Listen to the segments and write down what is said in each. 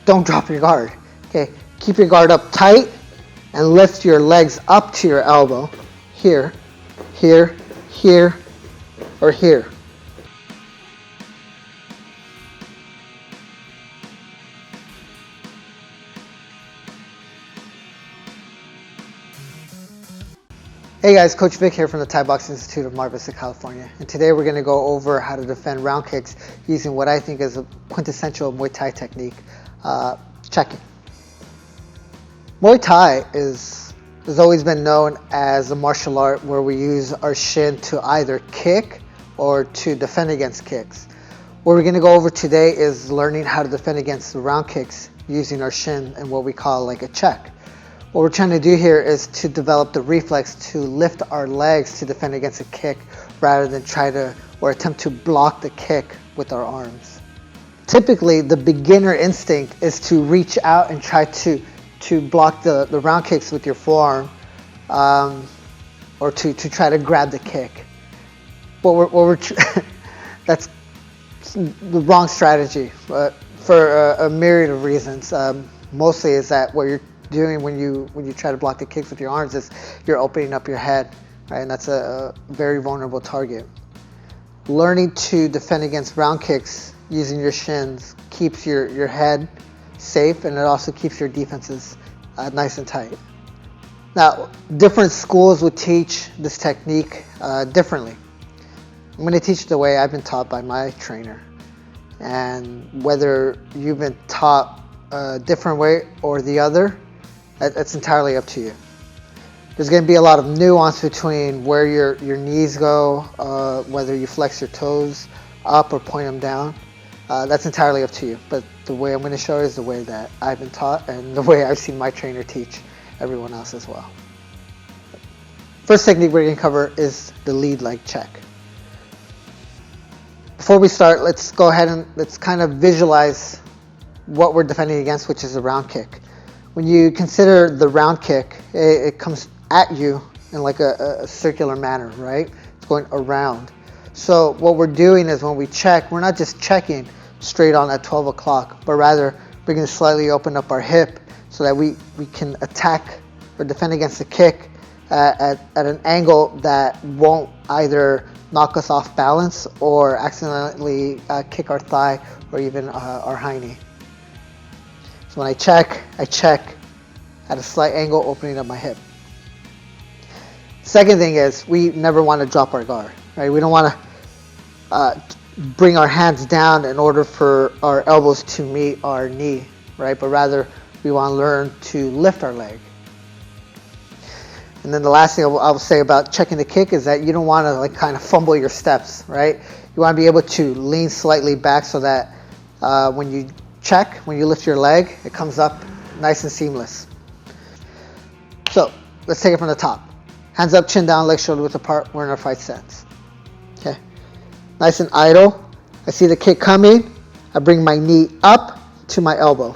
don't drop your guard. Okay, keep your guard up tight and lift your legs up to your elbow. Here, here, here, or here. Hey guys, Coach Vic here from the Thai Boxing Institute of Mar Vista, California. And today we're going to go over how to defend round kicks using what I think is a quintessential Muay Thai technique, checking. Muay Thai has always been known as a martial art where we use our shin to either kick or to defend against kicks. What we're going to go over today is learning how to defend against the round kicks using our shin and what we call like a check. What we're trying to do here is to develop the reflex to lift our legs to defend against a kick rather than try to or attempt to block the kick with our arms. Typically, the beginner instinct is to reach out and try to block the round kicks with your forearm or to try to grab the kick. That's the wrong strategy for a myriad of reasons. Mostly is that what you're doing when you try to block the kicks with your arms is you're opening up your head, right? And that's a very vulnerable target. Learning to defend against round kicks using your shins keeps your head safe, and it also keeps your defenses nice and tight. Now, different schools would teach this technique differently. I'm going to teach it the way I've been taught by my trainer, and whether you've been taught a different way or the other, that's entirely up to you. There's going to be a lot of nuance between where your knees go, whether you flex your toes up or point them down. That's entirely up to you. But the way I'm going to show you is the way that I've been taught and the way I've seen my trainer teach everyone else as well. First technique we're going to cover is the lead leg check. Before we start, let's go ahead and let's kind of visualize what we're defending against, which is a round kick. When you consider the round kick, it comes at you in like a circular manner, right? It's going around. So what we're doing is when we check, we're not just checking straight on at 12 o'clock, but rather we're going to slightly open up our hip so that we can attack or defend against the kick at an angle that won't either knock us off balance or accidentally kick our thigh or even our high knee. So when I check at a slight angle, opening up my hip. Second thing is we never want to drop our guard, right? We don't want to bring our hands down in order for our elbows to meet our knee, right? But rather we want to learn to lift our leg. And then the last thing I will say about checking the kick is that you don't want to like kind of fumble your steps, right? You want to be able to lean slightly back so that when you check, when you lift your leg, it comes up nice and seamless. So let's take it from the top. Hands up, chin down, legs shoulder width apart. We're in our fight stance. Okay, nice and idle. I see the kick coming. I bring my knee up to my elbow.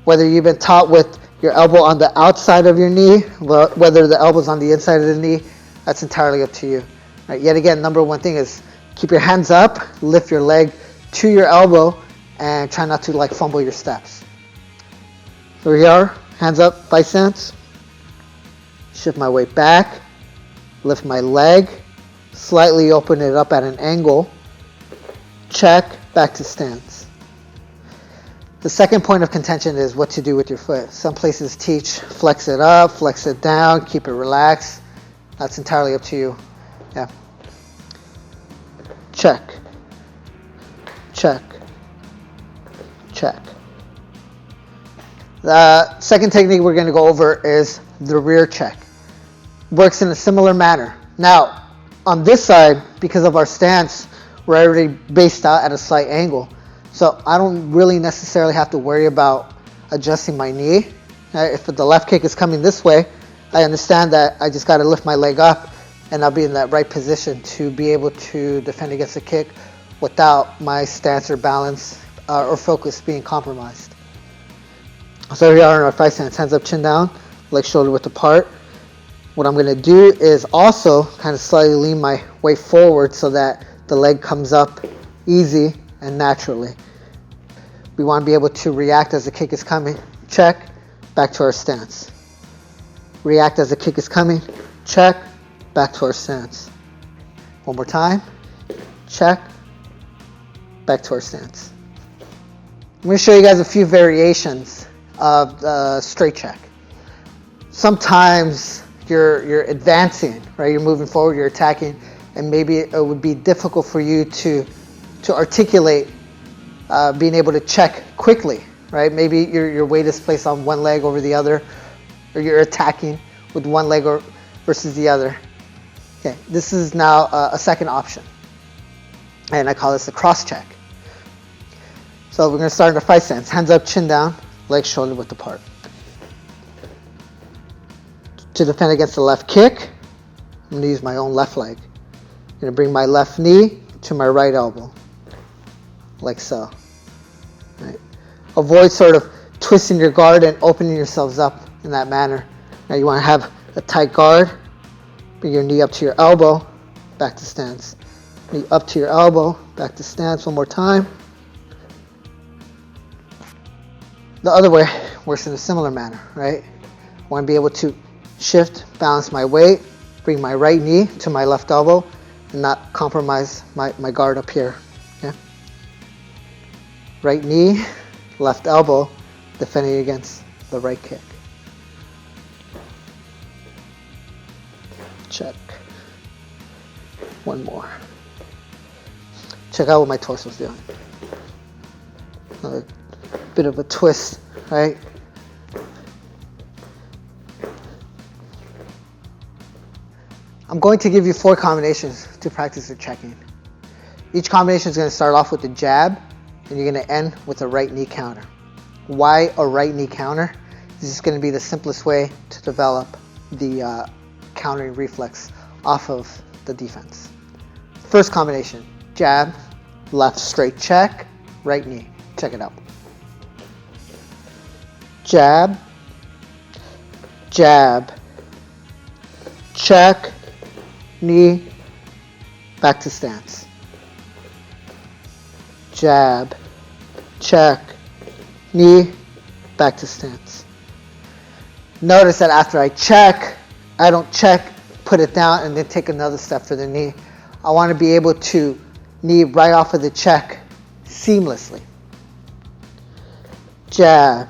Whether you've been taught with your elbow on the outside of your knee, whether the elbow's on the inside of the knee, that's entirely up to you. Right, yet again, number one thing is keep your hands up, lift your leg to your elbow, and try not to like fumble your steps. Here we are, hands up, fight stance. Shift my weight back, lift my leg, slightly open it up at an angle, check, back to stance. The second point of contention is what to do with your foot. Some places teach flex it up, flex it down, keep it relaxed. That's entirely up to you. Yeah. Check. Check. Check. The second technique we're going to go over is the rear check. Works in a similar manner. Now, on this side, because of our stance, we're already based out at a slight angle. So I don't really necessarily have to worry about adjusting my knee. If the left kick is coming this way, I understand that I just got to lift my leg up and I'll be in that right position to be able to defend against the kick without my stance or balance or focus being compromised. So here we are in our fight stance, hands up, chin down, legs shoulder width apart. What I'm going to do is also kind of slightly lean my weight forward so that the leg comes up easy and naturally. We want to be able to react as the kick is coming. Check, back to our stance. React as the kick is coming. Check, back to our stance. One more time. Check, back to our stance. I'm going to show you guys a few variations of straight check. Sometimes you're advancing, right? You're moving forward, you're attacking, and maybe it would be difficult for you to articulate being able to check quickly, right? Maybe your weight is placed on one leg over the other, or you're attacking with one leg versus the other. Okay, this is now a second option, and I call this the cross check. So we're going to start in a fight stance. Hands up, chin down, legs shoulder width apart. To defend against the left kick, I'm going to use my own left leg. I'm going to bring my left knee to my right elbow, like so. Right. Avoid sort of twisting your guard and opening yourselves up in that manner. Now you want to have a tight guard. Bring your knee up to your elbow, back to stance. Knee up to your elbow, back to stance. One more time. The other way works in a similar manner, right? I want to be able to shift, balance my weight, bring my right knee to my left elbow, and not compromise my guard up here. Okay? Right knee, left elbow, defending against the right kick. Check. One more. Check out what my torso's doing. Another bit of a twist, right? I'm going to give you 4 combinations to practice your checking. Each combination is going to start off with a jab, and you're going to end with a right knee counter. Why a right knee counter? This is going to be the simplest way to develop the countering reflex off of the defense. First combination, jab, left straight check, right knee. Check it out. Jab, jab, check, knee, back to stance. Jab, check, knee, back to stance. Notice that after I check, I don't check, put it down, and then take another step for the knee. I want to be able to knee right off of the check seamlessly. Jab,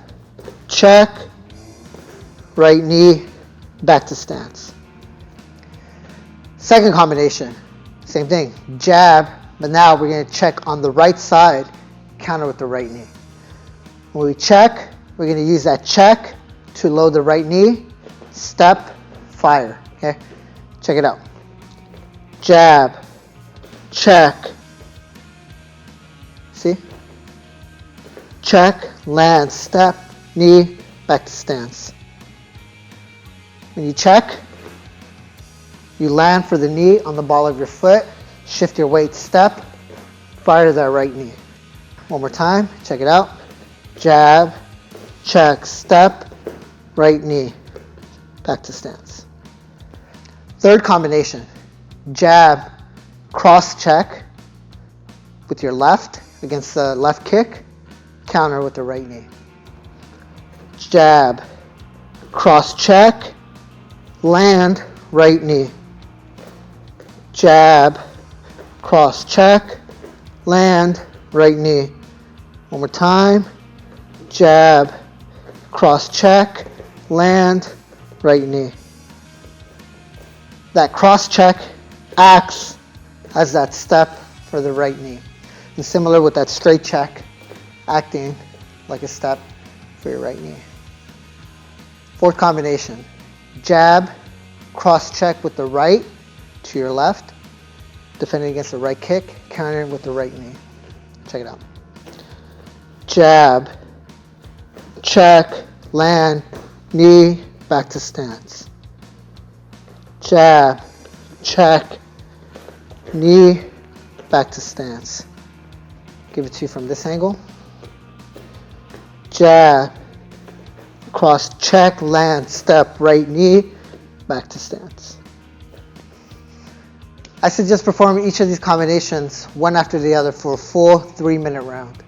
check, right knee, back to stance. Second combination, same thing, jab, but now we're going to check on the right side, counter with the right knee. When we check, we're going to use that check to load the right knee, step, fire. Okay, check it out. Jab, check, see? Check, land, step, knee, back to stance. When you check, you land for the knee on the ball of your foot, shift your weight, step, fire to that right knee. One more time, check it out. Jab, check, step, right knee, back to stance. Third combination, jab, cross check with your left against the left kick, counter with the right knee. Jab, cross check, land, right knee. Jab, cross check, land, right knee. One more time. Jab, cross check, land, right knee. That cross check acts as that step for the right knee. And similar with that straight check, acting like a step for your right knee. Fourth combination, jab, cross check with the right to your left, defending against the right kick, countering with the right knee. Check it out. Jab, check, land, knee, back to stance. Jab, check, knee, back to stance. Give it to you from this angle. Jab, cross check, land, step, right knee, back to stance. I suggest performing each of these combinations one after the other for a full 3-minute round.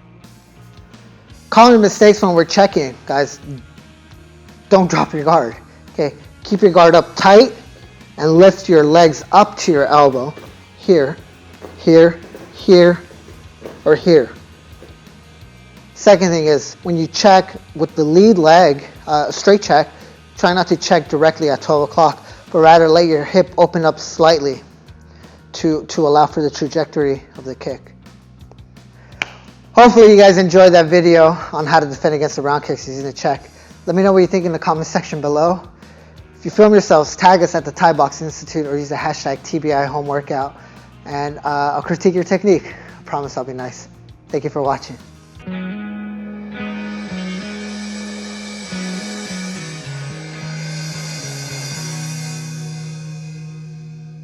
common mistakes when we're checking, guys, don't drop your guard. Okay, keep your guard up tight and lift your legs up to your elbow. Here, here, here, or here. Second thing is, when you check with the lead leg, straight check, try not to check directly at 12 o'clock, but rather let your hip open up slightly to allow for the trajectory of the kick. Hopefully you guys enjoyed that video on how to defend against the round kicks using the check. Let me know what you think in the comment section below. If you film yourselves, tag us at the Thai Boxing Institute or use the hashtag TBI home workout, and I'll critique your technique. I promise I'll be nice. Thank you for watching.